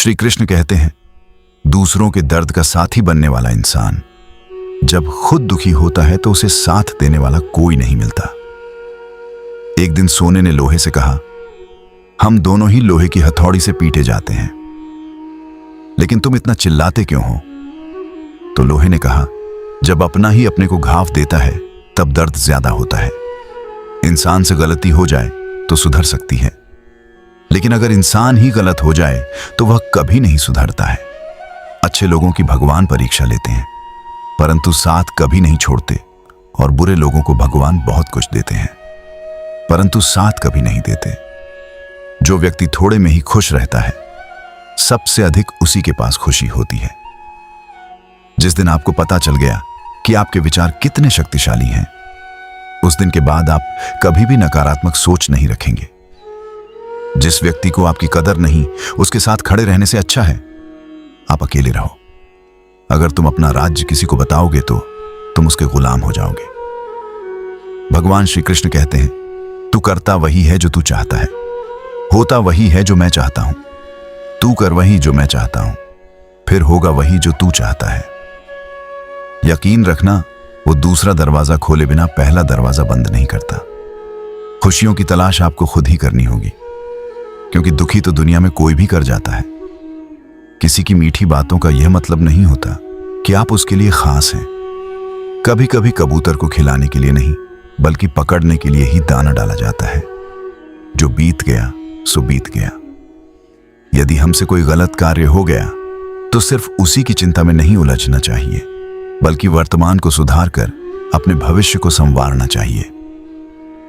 श्री कृष्ण कहते हैं, दूसरों के दर्द का साथी बनने वाला इंसान जब खुद दुखी होता है तो उसे साथ देने वाला कोई नहीं मिलता। एक दिन सोने ने लोहे से कहा, हम दोनों ही लोहे की हथौड़ी से पीटे जाते हैं, लेकिन तुम इतना चिल्लाते क्यों हो? तो लोहे ने कहा, जब अपना ही अपने को घाव देता है तब दर्द ज्यादा होता है। इंसान से गलती हो जाए तो सुधर सकती है, लेकिन अगर इंसान ही गलत हो जाए तो वह कभी नहीं सुधरता है। अच्छे लोगों की भगवान परीक्षा लेते हैं, परंतु साथ कभी नहीं छोड़ते, और बुरे लोगों को भगवान बहुत कुछ देते हैं, परंतु साथ कभी नहीं देते। जो व्यक्ति थोड़े में ही खुश रहता है, सबसे अधिक उसी के पास खुशी होती है। जिस दिन आपको पता चल गया कि आपके विचार कितने शक्तिशाली हैं, उस दिन के बाद आप कभी भी नकारात्मक सोच नहीं रखेंगे। जिस व्यक्ति को आपकी कदर नहीं, उसके साथ खड़े रहने से अच्छा है आप अकेले रहो। अगर तुम अपना राज्य किसी को बताओगे तो तुम उसके गुलाम हो जाओगे। भगवान श्री कृष्ण कहते हैं, तू करता वही है जो तू चाहता है, होता वही है जो मैं चाहता हूं। तू कर वही जो मैं चाहता हूं, फिर होगा वही जो तू चाहता है। यकीन रखना, वो दूसरा दरवाजा खोले बिना पहला दरवाजा बंद नहीं करता। खुशियों की तलाश आपको खुद ही करनी होगी, क्योंकि दुखी तो दुनिया में कोई भी कर जाता है। किसी की मीठी बातों का यह मतलब नहीं होता कि आप उसके लिए खास हैं। कभी कभी कबूतर को खिलाने के लिए नहीं, बल्कि पकड़ने के लिए ही दाना डाला जाता है। जो बीत गया सो बीत गया। यदि हमसे कोई गलत कार्य हो गया तो सिर्फ उसी की चिंता में नहीं उलझना चाहिए, बल्कि वर्तमान को सुधार कर अपने भविष्य को संवारना चाहिए।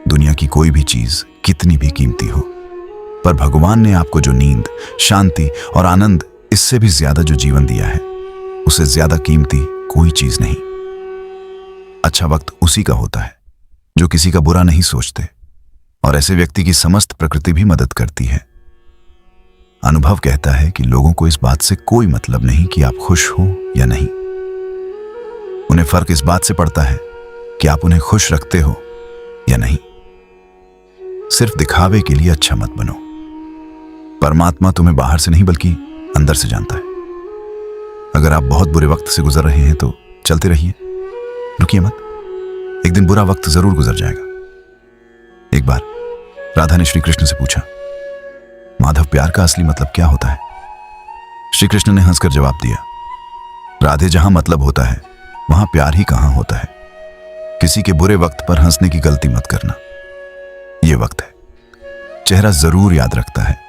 दुनिया की कोई भी चीज कितनी भी कीमती हो, पर भगवान ने आपको जो नींद, शांति और आनंद, इससे भी ज्यादा जो जीवन दिया है, उससे ज्यादा कीमती कोई चीज नहीं। अच्छा वक्त उसी का होता है जो किसी का बुरा नहीं सोचते, और ऐसे व्यक्ति की समस्त प्रकृति भी मदद करती है। अनुभव कहता है कि लोगों को इस बात से कोई मतलब नहीं कि आप खुश हो या नहीं। उन्हें फर्क इस बात से पड़ता है कि आप उन्हें खुश रखते हो या नहीं। सिर्फ दिखावे के लिए अच्छा मत बनो। परमात्मा तुम्हें बाहर से नहीं बल्कि अंदर से जानता है। अगर आप बहुत बुरे वक्त से गुजर रहे हैं तो चलते रहिए, रुकिए मत। एक दिन बुरा वक्त जरूर गुजर जाएगा। एक बार राधा ने श्री कृष्ण से पूछा, माधव प्यार का असली मतलब क्या होता है? श्री कृष्ण ने हंसकर जवाब दिया, राधे जहां मतलब होता है वहां प्यार ही कहां होता है। किसी के बुरे वक्त पर हंसने की गलती मत करना। यह वक्त है, चेहरा जरूर याद रखता है।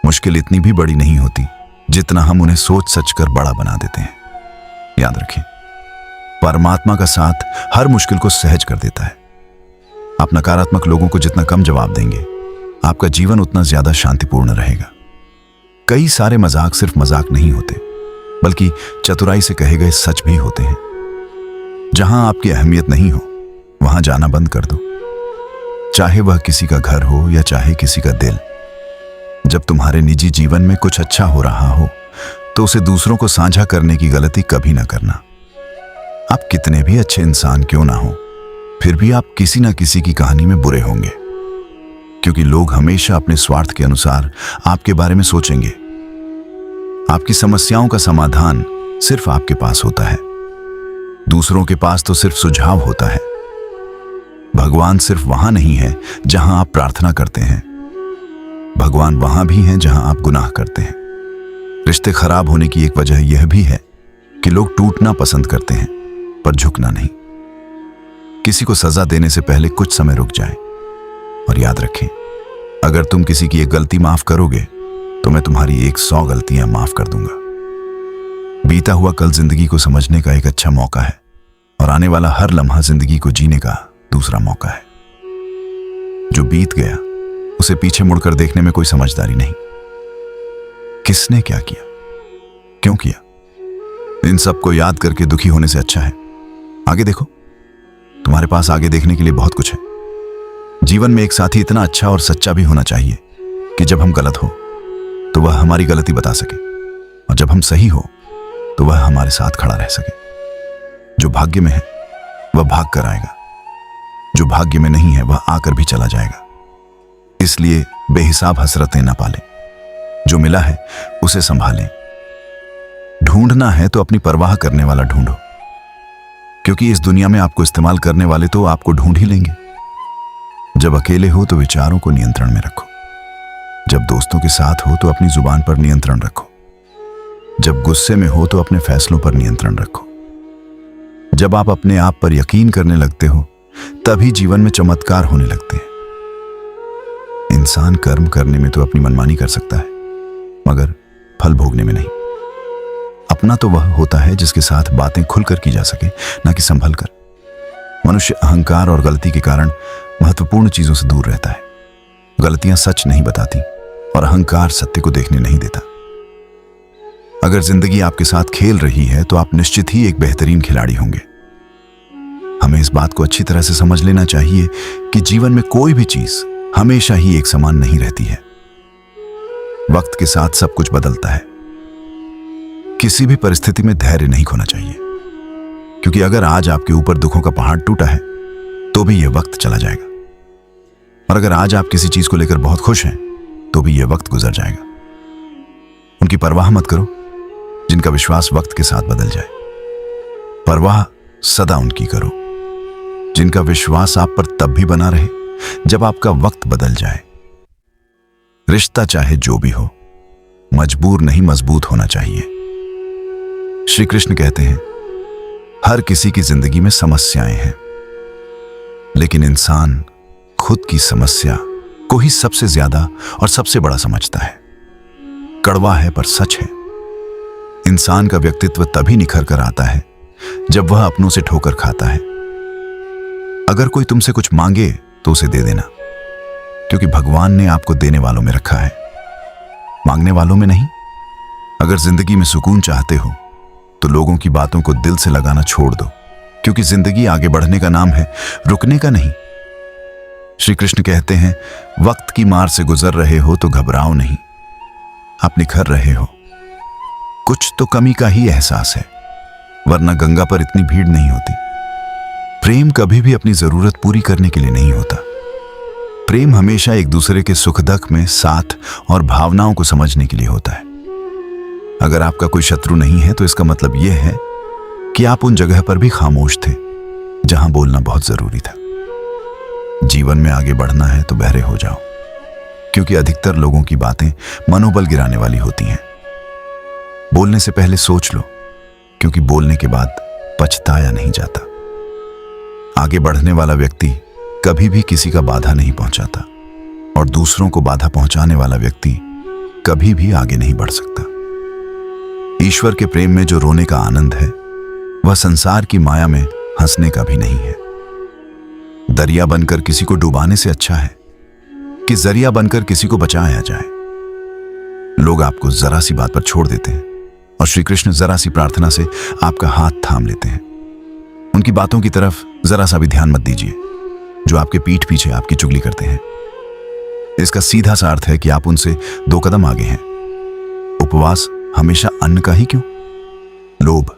मुश्किल इतनी भी बड़ी नहीं होती जितना हम उन्हें सोच सच कर बड़ा बना देते हैं। याद रखें, परमात्मा का साथ हर मुश्किल को सहज कर देता है। आप नकारात्मक लोगों को जितना कम जवाब देंगे, आपका जीवन उतना ज्यादा शांतिपूर्ण रहेगा। कई सारे मजाक सिर्फ मजाक नहीं होते, बल्कि चतुराई से कहे गए सच भी होते हैं। जहां आपकी अहमियत नहीं हो, वहां जाना बंद कर दो। चाहे वह किसी का घर हो या चाहे किसी का दिल। जब तुम्हारे निजी जीवन में कुछ अच्छा हो रहा हो, तो उसे दूसरों को साझा करने की गलती कभी ना करना। आप कितने भी अच्छे इंसान क्यों ना हो, फिर भी आप किसी ना किसी की कहानी में बुरे होंगे, क्योंकि लोग हमेशा अपने स्वार्थ के अनुसार आपके बारे में सोचेंगे। आपकी समस्याओं का समाधान सिर्फ आपके पास होता है, दूसरों के पास तो सिर्फ सुझाव होता है। भगवान सिर्फ वहां नहीं है जहां आप प्रार्थना करते हैं, भगवान वहां भी हैं जहां आप गुनाह करते हैं। रिश्ते खराब होने की एक वजह यह भी है कि लोग टूटना पसंद करते हैं, पर झुकना नहीं। किसी को सजा देने से पहले कुछ समय रुक जाए, और याद रखें, अगर तुम किसी की एक गलती माफ करोगे तो मैं तुम्हारी 100 गलतियां माफ कर दूंगा। बीता हुआ कल जिंदगी को समझने का एक अच्छा मौका है, और आने वाला हर लम्हा जिंदगी को जीने का दूसरा मौका है। जो बीत गया उसे पीछे मुड़कर देखने में कोई समझदारी नहीं। किसने क्या किया, क्यों किया, इन सब को याद करके दुखी होने से अच्छा है आगे देखो। तुम्हारे पास आगे देखने के लिए बहुत कुछ है। जीवन में एक साथी इतना अच्छा और सच्चा भी होना चाहिए कि जब हम गलत हो तो वह हमारी गलती बता सके, और जब हम सही हो तो वह हमारे साथ खड़ा रह सके। जो भाग्य में है वह भाग कर आएगा, जो भाग्य में नहीं है वह आकर भी चला जाएगा। इसलिए बेहिसाब हसरतें न पालें। जो मिला है उसे संभालें। ढूंढना है तो अपनी परवाह करने वाला ढूंढो, क्योंकि इस दुनिया में आपको इस्तेमाल करने वाले तो आपको ढूंढ ही लेंगे। जब अकेले हो तो विचारों को नियंत्रण में रखो। जब दोस्तों के साथ हो तो अपनी जुबान पर नियंत्रण रखो। जब गुस्से में हो तो अपने फैसलों पर नियंत्रण रखो। जब आप अपने आप पर यकीन करने लगते हो तभी जीवन में चमत्कार होने लगते हैं। इंसान कर्म करने में तो अपनी मनमानी कर सकता है, मगर फल भोगने में नहीं। अपना तो वह होता है जिसके साथ बातें खुलकर की जा सके, ना कि संभल कर। मनुष्य अहंकार और गलती के कारण महत्वपूर्ण चीजों से दूर रहता है। गलतियां सच नहीं बताती और अहंकार सत्य को देखने नहीं देता। अगर जिंदगी आपके साथ खेल रही है तो आप निश्चित ही एक बेहतरीन खिलाड़ी होंगे। हमें इस बात को अच्छी तरह से समझ लेना चाहिए कि जीवन में कोई भी चीज हमेशा ही एक समान नहीं रहती है। वक्त के साथ सब कुछ बदलता है। किसी भी परिस्थिति में धैर्य नहीं खोना चाहिए, क्योंकि अगर आज आपके ऊपर दुखों का पहाड़ टूटा है तो भी यह वक्त चला जाएगा, और अगर आज आप किसी चीज को लेकर बहुत खुश हैं तो भी यह वक्त गुजर जाएगा। उनकी परवाह मत करो जिनका विश्वास वक्त के साथ बदल जाए। परवाह सदा उनकी करो जिनका विश्वास आप पर तब भी बना रहे जब आपका वक्त बदल जाए। रिश्ता चाहे जो भी हो, मजबूर नहीं मजबूत होना चाहिए। श्री कृष्ण कहते हैं, हर किसी की जिंदगी में समस्याएं हैं, लेकिन इंसान खुद की समस्या को ही सबसे ज्यादा और सबसे बड़ा समझता है। कड़वा है पर सच है। इंसान का व्यक्तित्व तभी निखर कर आता है जब वह अपनों से ठोकर खाता है। अगर कोई तुमसे कुछ मांगे तो उसे दे देना, क्योंकि भगवान ने आपको देने वालों में रखा है, मांगने वालों में नहीं। अगर जिंदगी में सुकून चाहते हो तो लोगों की बातों को दिल से लगाना छोड़ दो, क्योंकि जिंदगी आगे बढ़ने का नाम है, रुकने का नहीं। श्री कृष्ण कहते हैं, वक्त की मार से गुजर रहे हो तो घबराओ नहीं, आप निखर रहे हो। कुछ तो कमी का ही एहसास है, वरना गंगा पर इतनी भीड़ नहीं होती। प्रेम कभी भी अपनी जरूरत पूरी करने के लिए नहीं होता। प्रेम हमेशा एक दूसरे के सुख दुख में साथ और भावनाओं को समझने के लिए होता है। अगर आपका कोई शत्रु नहीं है तो इसका मतलब यह है कि आप उन जगह पर भी खामोश थे जहां बोलना बहुत जरूरी था। जीवन में आगे बढ़ना है तो बहरे हो जाओ, क्योंकि अधिकतर लोगों की बातें मनोबल गिराने वाली होती हैं। बोलने से पहले सोच लो, क्योंकि बोलने के बाद पछताया नहीं जाता। आगे बढ़ने वाला व्यक्ति कभी भी किसी का बाधा नहीं पहुंचाता, और दूसरों को बाधा पहुंचाने वाला व्यक्ति कभी भी आगे नहीं बढ़ सकता। ईश्वर के प्रेम में जो रोने का आनंद है, वह संसार की माया में हंसने का भी नहीं है। दरिया बनकर किसी को डुबाने से अच्छा है कि जरिया बनकर किसी को बचाया जाए। लोग आपको जरा सी बात पर छोड़ देते हैं, और श्री कृष्ण जरा सी प्रार्थना से आपका हाथ थाम लेते हैं। उनकी बातों की तरफ जरा सा भी ध्यान मत दीजिए, जो आपके पीठ पीछे आपकी चुगली करते हैं। इसका सीधा सा अर्थ है कि आप उनसे 2 कदम आगे हैं। उपवास हमेशा अन्न का ही क्यों? लोभ,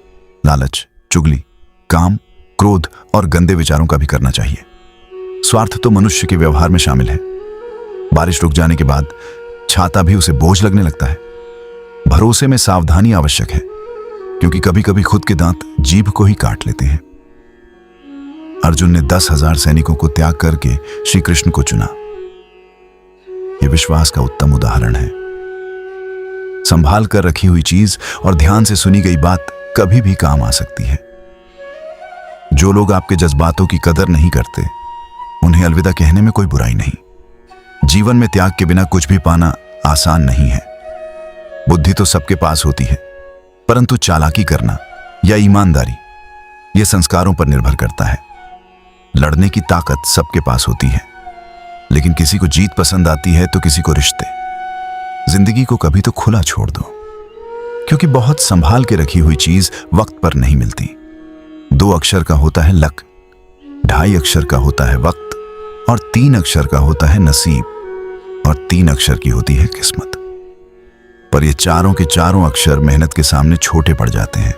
लालच, चुगली, काम, क्रोध और गंदे विचारों का भी करना चाहिए। स्वार्थ तो मनुष्य के व्यवहार में शामिल है। बारिश रुक जाने के बाद छाता भी उसे बोझ लगने लगता है। भरोसे में सावधानी आवश्यक है, क्योंकि कभी कभी खुद के दांत जीभ को ही काट लेते हैं। अर्जुन ने 10,000 सैनिकों को त्याग करके श्री कृष्ण को चुना। यह विश्वास का उत्तम उदाहरण है। संभाल कर रखी हुई चीज और ध्यान से सुनी गई बात कभी भी काम आ सकती है। जो लोग आपके जज्बातों की कदर नहीं करते, उन्हें अलविदा कहने में कोई बुराई नहीं। जीवन में त्याग के बिना कुछ भी पाना आसान नहीं है। बुद्धि तो सबके पास होती है, परंतु चालाकी करना या ईमानदारी यह संस्कारों पर निर्भर करता है। लड़ने की ताकत सबके पास होती है, लेकिन किसी को जीत पसंद आती है तो किसी को रिश्ते। जिंदगी को कभी तो खुला छोड़ दो, क्योंकि बहुत संभाल के रखी हुई चीज वक्त पर नहीं मिलती। 2 अक्षर का होता है लक, 2.5 अक्षर का होता है वक्त, और 3 अक्षर का होता है नसीब, और 3 अक्षर की होती है किस्मत। पर ये चारों के चारों अक्षर मेहनत के सामने छोटे पड़ जाते हैं।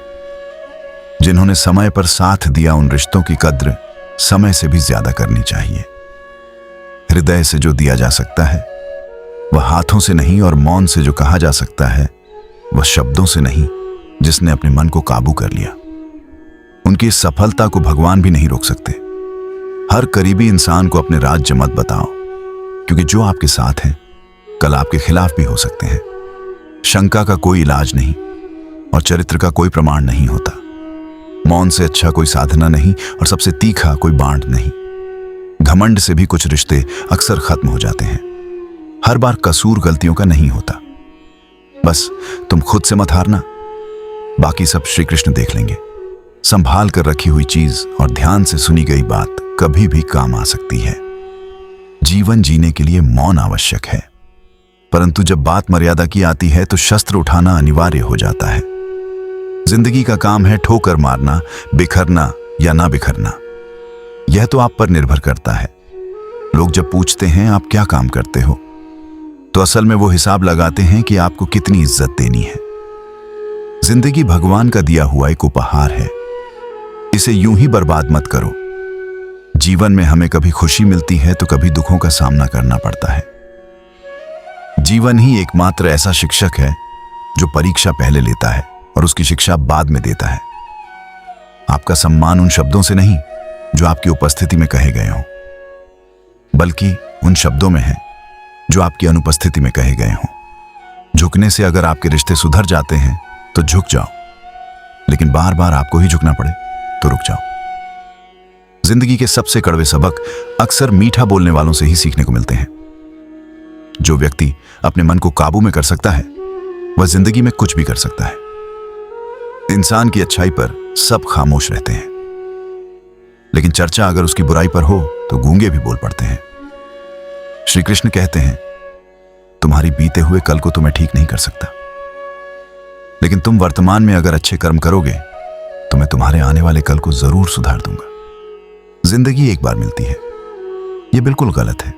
जिन्होंने समय पर साथ दिया, उन रिश्तों की कद्र समय से भी ज्यादा करनी चाहिए। हृदय से जो दिया जा सकता है वह हाथों से नहीं और मौन से जो कहा जा सकता है, वह शब्दों से नहीं जिसने अपने मन को काबू कर लिया। उनकी इस सफलता को भगवान भी नहीं रोक सकते। हर करीबी इंसान को अपने राज्य मत बताओ, क्योंकि जो आपके साथ हैं कल आपके खिलाफ भी हो सकते हैं। शंका का कोई इलाज नहीं और चरित्र का कोई प्रमाण नहीं होता। मौन से अच्छा कोई साधना नहीं और सबसे तीखा कोई बाण नहीं। घमंड से भी कुछ रिश्ते अक्सर खत्म हो जाते हैं। हर बार कसूर गलतियों का नहीं होता। बस तुम खुद से मत हारना, बाकी सब श्री कृष्ण देख लेंगे। संभाल कर रखी हुई चीज और ध्यान से सुनी गई बात कभी भी काम आ सकती है। जीवन जीने के लिए मौन आवश्यक है, परंतु जब बात मर्यादा की आती है तो शस्त्र उठाना अनिवार्य हो जाता है। जिंदगी का काम है ठोकर मारना, बिखरना या ना बिखरना। यह तो आप पर निर्भर करता है। लोग जब पूछते हैं आप क्या काम करते हो, तो असल में वो हिसाब लगाते हैं कि आपको कितनी इज्जत देनी है। जिंदगी भगवान का दिया हुआ एक उपहार है, इसे यूं ही बर्बाद मत करो। जीवन में हमें कभी खुशी मिलती है तो कभी दुखों का सामना करना पड़ता है। जीवन ही एकमात्र ऐसा शिक्षक है जो परीक्षा पहले लेता है और उसकी शिक्षा बाद में देता है। आपका सम्मान उन शब्दों से नहीं जो आपकी उपस्थिति में कहे गए हों, बल्कि उन शब्दों में है जो आपकी अनुपस्थिति में कहे गए हों। झुकने से अगर आपके रिश्ते सुधर जाते हैं तो झुक जाओ, लेकिन बार बार आपको ही झुकना पड़े तो रुक जाओ। जिंदगी के सबसे कड़वे सबक अक्सर मीठा बोलने वालों से ही सीखने को मिलते हैं। जो व्यक्ति अपने मन को काबू में कर सकता है वह जिंदगी में कुछ भी कर सकता है। इंसान की अच्छाई पर सब खामोश रहते हैं, लेकिन चर्चा अगर उसकी बुराई पर हो तो गूंगे भी बोल पड़ते हैं। श्री कृष्ण कहते हैं, तुम्हारी बीते हुए कल को तो मैं ठीक नहीं कर सकता, लेकिन तुम वर्तमान में अगर अच्छे कर्म करोगे तो मैं तुम्हारे आने वाले कल को जरूर सुधार दूंगा। जिंदगी एक बार मिलती है, यह बिल्कुल गलत है।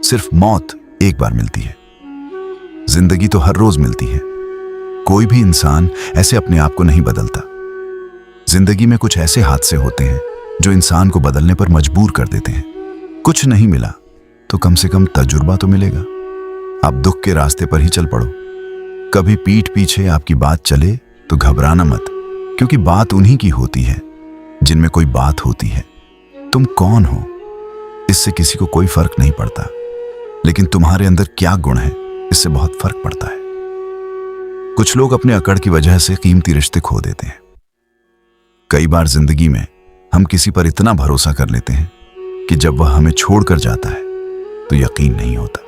सिर्फ मौत एक बार मिलती है। जिंदगी तो हर रोज मिलती है। कोई भी इंसान ऐसे अपने आप को नहीं बदलता। जिंदगी में कुछ ऐसे हादसे होते हैं जो इंसान को बदलने पर मजबूर कर देते हैं। कुछ नहीं मिला तो कम से कम तजुर्बा तो मिलेगा। आप दुख के रास्ते पर ही चल पड़ो। कभी पीठ पीछे आपकी बात चले तो घबराना मत, क्योंकि बात उन्हीं की होती है जिनमें कोई बात होती है। तुम कौन हो इससे किसी को कोई फर्क नहीं पड़ता, लेकिन तुम्हारे अंदर क्या गुण है इससे बहुत फर्क पड़ता है। कुछ लोग अपने अकड़ की वजह से कीमती रिश्ते खो देते हैं। कई बार जिंदगी में हम किसी पर इतना भरोसा कर लेते हैं कि जब वह हमें छोड़कर जाता है तो यकीन नहीं होता।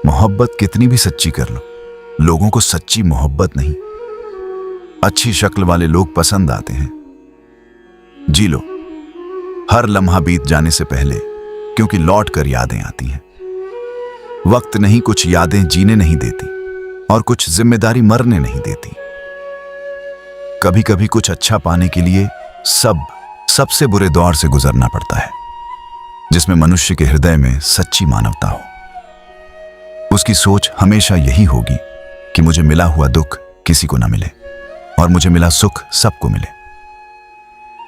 मोहब्बत कितनी भी सच्ची कर लो, लोगों को सच्ची मोहब्बत नहीं, अच्छी शक्ल वाले लोग पसंद आते हैं। जी लो हर लम्हा बीत जाने से पहले, क्योंकि लौट कर यादें आती हैं। वक्त नहीं कुछ यादें जीने नहीं देती और कुछ जिम्मेदारी मरने नहीं देती। कभी कभी कुछ अच्छा पाने के लिए सबसे बुरे दौर से गुजरना पड़ता है, जिसमें मनुष्य के हृदय में सच्ची मानवता हो। उसकी सोच हमेशा यही होगी कि मुझे मिला हुआ दुख किसी को ना मिले और मुझे मिला सुख सबको मिले।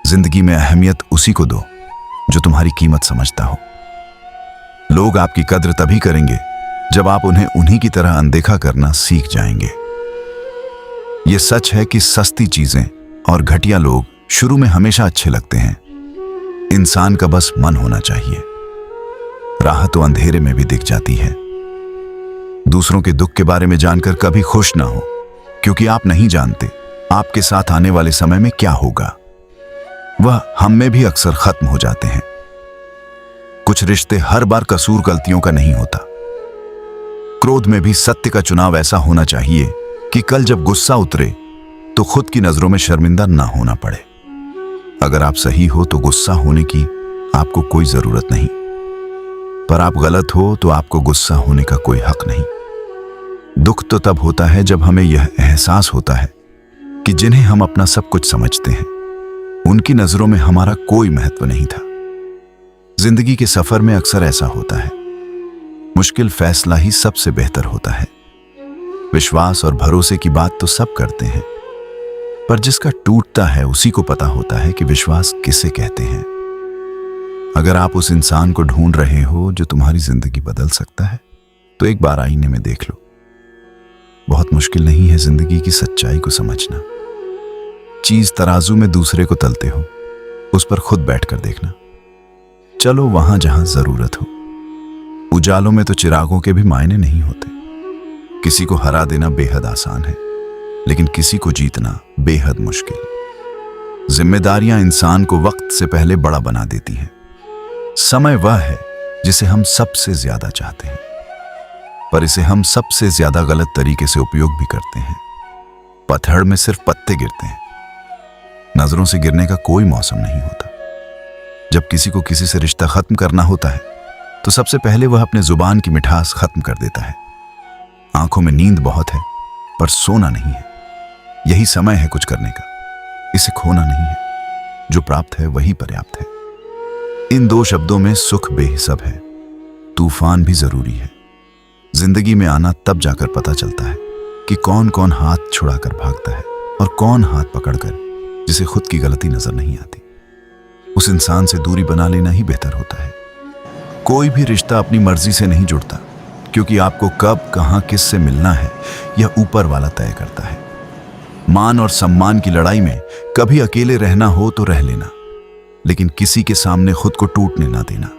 जिंदगी में अहमियत उसी को दो जो तुम्हारी कीमत समझता हो। लोग आपकी कद्र तभी करेंगे जब आप उन्हें उन्हीं की तरह अनदेखा करना सीख जाएंगे। यह सच है कि सस्ती चीजें और घटिया लोग शुरू में हमेशा अच्छे लगते हैं। इंसान का बस मन होना चाहिए। राह तो अंधेरे में भी दिख जाती है। दूसरों के दुख के बारे में जानकर कभी खुश ना हो, क्योंकि आप नहीं जानते आपके साथ आने वाले समय में क्या होगा। वह हम में भी अक्सर खत्म हो जाते हैं। कुछ रिश्ते हर बार कसूर गलतियों का नहीं होता। क्रोध में भी सत्य का चुनाव ऐसा होना चाहिए कि कल जब गुस्सा उतरे तो खुद की नजरों में शर्मिंदा ना होना पड़े। अगर आप सही हो तो गुस्सा होने की आपको कोई जरूरत नहीं, पर आप गलत हो तो आपको गुस्सा होने का कोई हक नहीं। दुख तो तब होता है जब हमें यह एहसास होता है कि जिन्हें हम अपना सब कुछ समझते हैं उनकी नजरों में हमारा कोई महत्व नहीं था। जिंदगी के सफर में अक्सर ऐसा होता है। मुश्किल फैसला ही सबसे बेहतर होता है। विश्वास और भरोसे की बात तो सब करते हैं, पर जिसका टूटता है उसी को पता होता है कि विश्वास किसे कहते हैं। अगर आप उस इंसान को ढूंढ रहे हो जो तुम्हारी जिंदगी बदल सकता है, तो एक बार आईने में देख लो। बहुत मुश्किल नहीं है जिंदगी की सच्चाई को समझना। चीज तराजू में दूसरे को तलते हो, उस पर खुद बैठकर देखना। चलो वहां जहां जरूरत हो। उजालों में तो चिरागों के भी मायने नहीं होते। किसी को हरा देना बेहद आसान है, लेकिन किसी को जीतना बेहद मुश्किल। जिम्मेदारियां इंसान को वक्त से पहले बड़ा बना देती हैं। समय वह है जिसे हम सबसे ज्यादा चाहते हैं, पर इसे हम सबसे ज्यादा गलत तरीके से उपयोग भी करते हैं। पतझड़ में सिर्फ पत्ते गिरते हैं, नजरों से गिरने का कोई मौसम नहीं होता। जब किसी को किसी से रिश्ता खत्म करना होता है तो सबसे पहले वह अपने जुबान की मिठास खत्म कर देता है। आंखों में नींद बहुत है पर सोना नहीं है। यही समय है कुछ करने का, इसे खोना नहीं है। जो प्राप्त है वही पर्याप्त है। इन दो शब्दों में सुख बेहिसाब है, तूफान भी जरूरी है। जिंदगी में आना तब जाकर पता चलता है कि कौन कौन हाथ छुड़ाकर भागता है और कौन हाथ पकड़कर जिसे खुद की गलती नजर नहीं आती। उस इंसान से दूरी बना लेना ही बेहतर होता है। कोई भी रिश्ता अपनी मर्जी से नहीं जुड़ता, क्योंकि आपको कब कहां किससे मिलना है यह ऊपर वाला तय करता है। मान और सम्मान की लड़ाई में कभी अकेले रहना हो तो रह लेना, लेकिन किसी के सामने खुद को टूटने ना देना,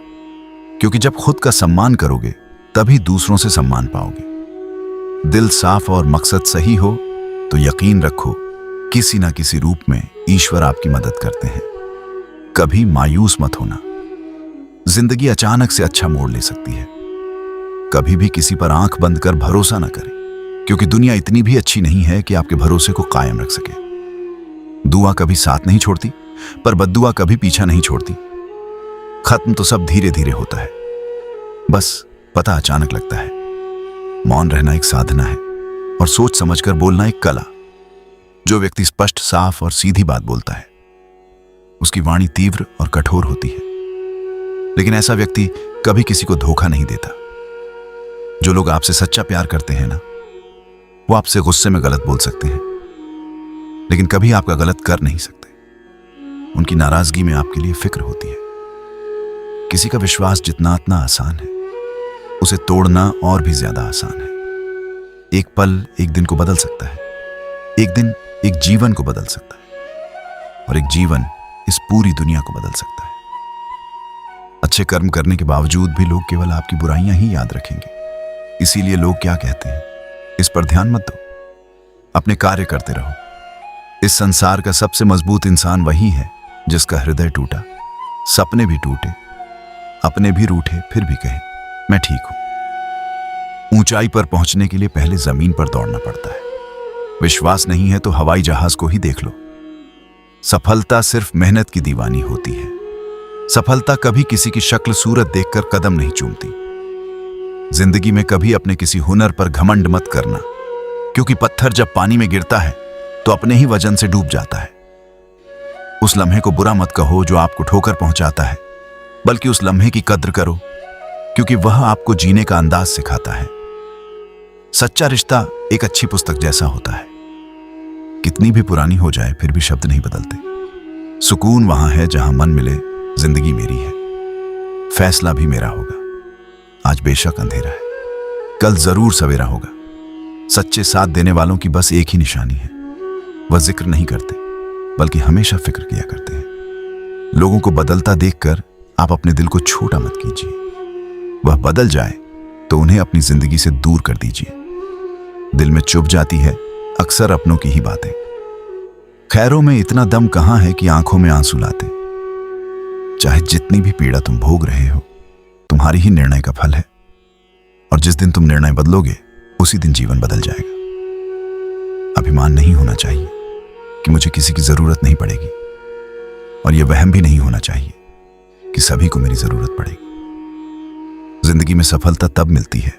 क्योंकि जब खुद का सम्मान करोगे तभी दूसरों से सम्मान पाओगे। दिल साफ और मकसद सही हो तो यकीन रखो किसी ना किसी रूप में ईश्वर आपकी मदद करते हैं। कभी मायूस मत होना। जिंदगी अचानक से अच्छा मोड़ ले सकती है। कभी भी किसी पर आंख बंद कर भरोसा ना करें, क्योंकि दुनिया इतनी भी अच्छी नहीं है कि आपके भरोसे को कायम रख सके। दुआ कभी साथ नहीं छोड़ती, पर बद्दुआ कभी पीछा नहीं छोड़ती। खत्म तो सब धीरे धीरे होता है, बस पता अचानक लगता है। मौन रहना एक साधना है और सोच समझकर बोलना एक कला। जो व्यक्ति स्पष्ट, साफ और सीधी बात बोलता है, उसकी वाणी तीव्र और कठोर होती है, लेकिन ऐसा व्यक्ति कभी किसी को धोखा नहीं देता। जो लोग आपसे सच्चा प्यार करते हैं ना, वो आपसे गुस्से में गलत बोल सकते हैं, लेकिन कभी आपका गलत कर नहीं सकते। उनकी नाराजगी में आपके लिए फिक्र होती है। किसी का विश्वास जितना इतना आसान है, उसे तोड़ना और भी ज्यादा आसान है। एक पल एक दिन को बदल सकता है, एक दिन एक जीवन को बदल सकता है, और एक जीवन इस पूरी दुनिया को बदल सकता है। अच्छे कर्म करने के बावजूद भी लोग केवल आपकी बुराइयां ही याद रखेंगे। इसीलिए लोग क्या कहते हैं, इस पर ध्यान मत दो, अपने कार्य करते रहो। इस संसार का सबसे मजबूत इंसान वही है जिसका हृदय टूटा, सपने भी टूटे, अपने भी रूठे, फिर भी कहे मैं ठीक हूं। ऊंचाई पर पहुंचने के लिए पहले जमीन पर दौड़ना पड़ता है। विश्वास नहीं है तो हवाई जहाज को ही देख लो। सफलता सिर्फ मेहनत की दीवानी होती है। सफलता कभी किसी की शक्ल सूरत देखकर कदम नहीं चूमती। जिंदगी में कभी अपने किसी हुनर पर घमंड मत करना, क्योंकि पत्थर जब पानी में गिरता है तो अपने ही वजन से डूब जाता है। उस लम्हे को बुरा मत कहो जो आपको ठोकर पहुंचाता है, बल्कि उस लम्हे की कद्र करो, क्योंकि वह आपको जीने का अंदाज सिखाता है। सच्चा रिश्ता एक अच्छी पुस्तक जैसा होता है। कितनी भी पुरानी हो जाए फिर भी शब्द नहीं बदलते। सुकून वहां है जहां मन मिले जिंदगी मेरी है, फैसला भी मेरा होगा। आज बेशक अंधेरा है, कल जरूर सवेरा होगा। सच्चे साथ देने वालों की बस एक ही निशानी है, वह जिक्र नहीं करते बल्कि हमेशा फिक्र किया करते हैं। लोगों को बदलता देखकर आप अपने दिल को छोटा मत कीजिए। वह बदल जाए तो उन्हें अपनी जिंदगी से दूर कर दीजिए। दिल में चुभ जाती है अक्सर अपनों की ही बातें। खैरों में इतना दम कहां है कि आंखों में आंसू लाते। चाहे जितनी भी पीड़ा तुम भोग रहे हो, तुम्हारी ही निर्णय का फल है, और जिस दिन तुम निर्णय बदलोगे उसी दिन जीवन बदल जाएगा। अभिमान नहीं होना चाहिए कि मुझे किसी की जरूरत नहीं पड़ेगी, और यह वहम भी नहीं होना चाहिए कि सभी को मेरी जरूरत पड़ेगी। जिंदगी में सफलता तब मिलती है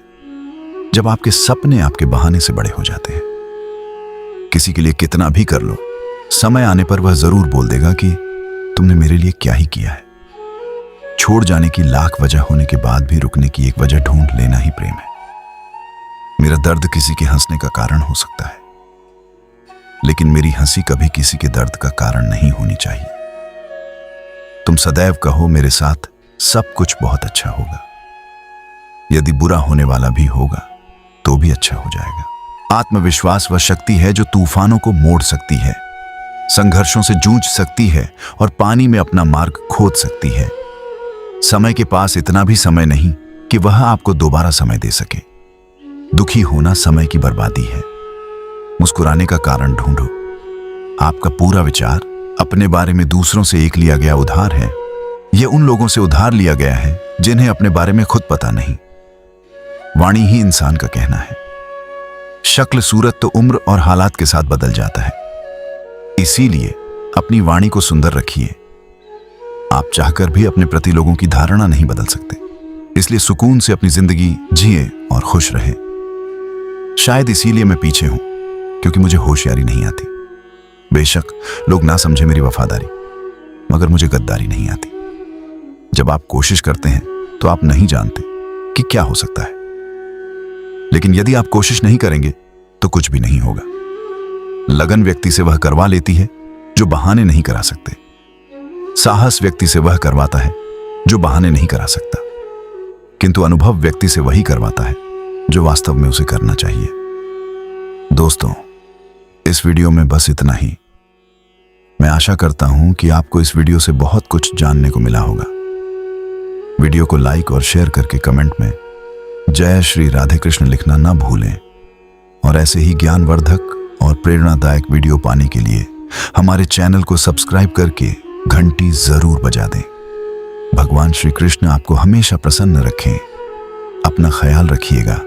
जब आपके सपने आपके बहाने से बड़े हो जाते हैं। किसी के लिए कितना भी कर लो, समय आने पर वह जरूर बोल देगा कि तुमने मेरे लिए क्या ही किया है। छोड़ जाने की लाख वजह होने के बाद भी रुकने की एक वजह ढूंढ लेना ही प्रेम है। मेरा दर्द किसी के हंसने का कारण हो सकता है, लेकिन मेरी हंसी कभी किसी के दर्द का कारण नहीं होनी चाहिए। तुम सदैव कहो मेरे साथ सब कुछ बहुत अच्छा होगा। यदि बुरा होने वाला भी होगा तो भी अच्छा हो जाएगा। आत्मविश्वास वह शक्ति है जो तूफानों को मोड़ सकती है, संघर्षों से जूझ सकती है और पानी में अपना मार्ग खोद सकती है। समय के पास इतना भी समय नहीं कि वह आपको दोबारा समय दे सके। दुखी होना समय की बर्बादी है। मुस्कुराने का कारण ढूंढो। आपका पूरा विचार अपने बारे में दूसरों से एक लिया गया उधार है। यह उन लोगों से उधार लिया गया है जिन्हें अपने बारे में खुद पता नहीं। वाणी ही इंसान का कहना है। शक्ल सूरत तो उम्र और हालात के साथ बदल जाता है, इसीलिए अपनी वाणी को सुंदर रखिए। आप चाहकर भी अपने प्रति लोगों की धारणा नहीं बदल सकते, इसलिए सुकून से अपनी जिंदगी जिए और खुश रहे। शायद इसीलिए मैं पीछे हूं, क्योंकि मुझे होशियारी नहीं आती। बेशक लोग ना समझे मेरी वफादारी, मगर मुझे गद्दारी नहीं आती। जब आप कोशिश करते हैं तो आप नहीं जानते कि क्या हो सकता है, लेकिन यदि आप कोशिश नहीं करेंगे तो कुछ भी नहीं होगा। लगन व्यक्ति से वह करवा लेती है जो बहाने नहीं करा सकते। साहस व्यक्ति से वह करवाता है जो बहाने नहीं करा सकता, किंतु अनुभव व्यक्ति से वही करवाता है जो वास्तव में उसे करना चाहिए। दोस्तों, इस वीडियो में बस इतना ही। मैं आशा करता हूं कि आपको इस वीडियो से बहुत कुछ जानने को मिला होगा। वीडियो को लाइक और शेयर करके कमेंट में जय श्री राधे कृष्ण लिखना ना भूलें, और ऐसे ही ज्ञानवर्धक और प्रेरणादायक वीडियो पाने के लिए हमारे चैनल को सब्सक्राइब करके घंटी जरूर बजा दें। भगवान श्री कृष्ण आपको हमेशा प्रसन्न रखें। अपना ख्याल रखिएगा।